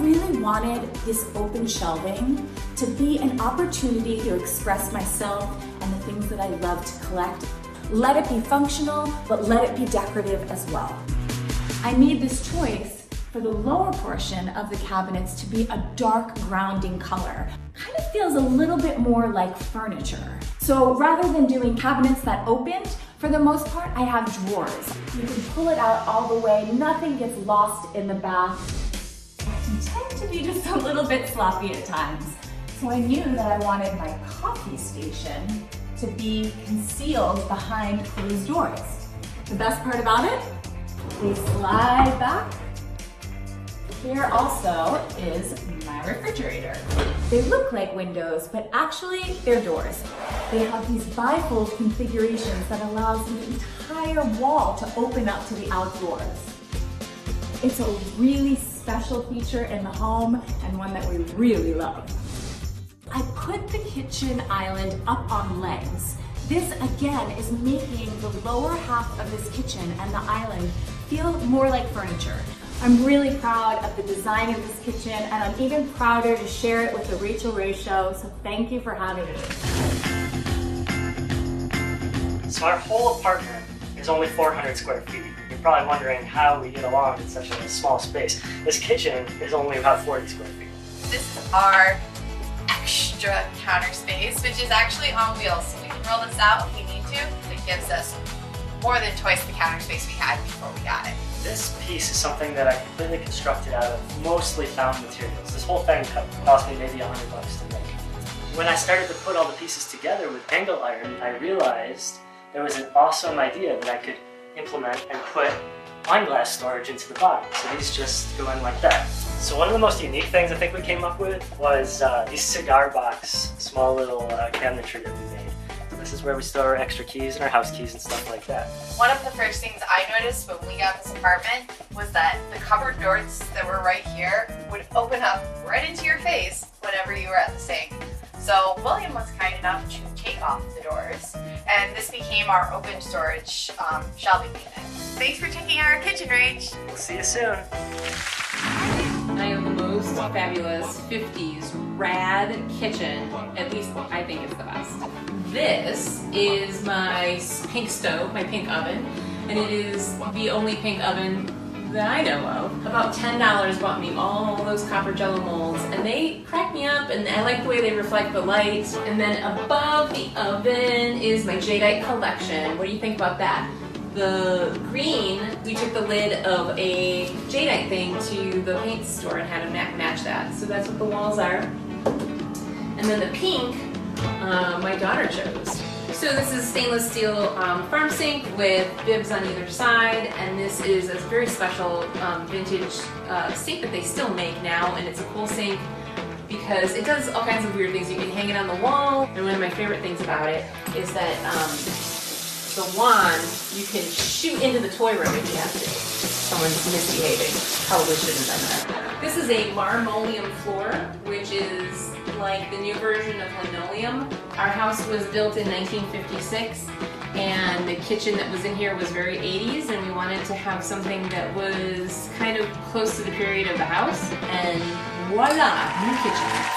really wanted this open shelving to be an opportunity to express myself and the things that I love to collect. Let it be functional, but let it be decorative as well. I made this choice for the lower portion of the cabinets to be a dark grounding color. Kind of feels a little bit more like furniture. So rather than doing cabinets that opened, for the most part, I have drawers. You can pull it out all the way, nothing gets lost in the back. I can tend to be just a little bit sloppy at times. So I knew that I wanted my coffee station to be concealed behind closed doors. The best part about it, they slide back. Here also is my refrigerator. They look like windows, but actually they're doors. They have these bifold configurations that allows the entire wall to open up to the outdoors. It's a really special feature in the home and one that we really love. I put the kitchen island up on legs. This again is making the lower half of this kitchen and the island feel more like furniture. I'm really proud of the design of this kitchen, and I'm even prouder to share it with the Rachael Show, so thank you for having me. So our whole apartment is only 400 square feet. You're probably wondering how we get along in such a small space. This kitchen is only about 40 square feet. This is our extra counter space, which is actually on wheels, so we can roll this out if we need to. It gives us more than twice the counter space we had before we got it. This piece is something that I completely constructed out of mostly found materials. This whole thing cost me maybe $100 to make. When I started to put all the pieces together with angle iron, I realized there was an awesome idea that I could implement and put wine glass storage into the bottom. So these just go in like that. So one of the most unique things I think we came up with was these cigar box, small little cabinetry that we made. This is where we store our extra keys and our house keys and stuff like that. One of the first things I noticed when we got this apartment was that the cupboard doors that were right here would open up right into your face whenever you were at the sink. So William was kind enough to take off the doors, and this became our open storage shelving unit. Thanks for checking out our kitchen, Rach. We'll see you soon. I have the most fabulous 50s rad kitchen. At least I think it's the best. This is my pink stove, my pink oven, and it is the only pink oven that I know of. About $10 bought me all those copper jello molds, and they crack me up, and I like the way they reflect the light. And then above the oven is my jadeite collection. What do you think about that? The green, we took the lid of a jadeite thing to the paint store and had a match that. So that's what the walls are. And then the pink, my daughter chose. So this is stainless steel farm sink with bibs on either side, and this is a very special vintage sink that they still make now, and it's a cool sink because it does all kinds of weird things. You can hang it on the wall, and one of my favorite things about it is that the wand, you can shoot into the toy room if you have to. Someone's misbehaving. Probably shouldn't have done that. This is a marmoleum floor, which is like the new version of linoleum. Our house was built in 1956, and the kitchen that was in here was very 80s, and we wanted to have something that was kind of close to the period of the house, and voila, new kitchen.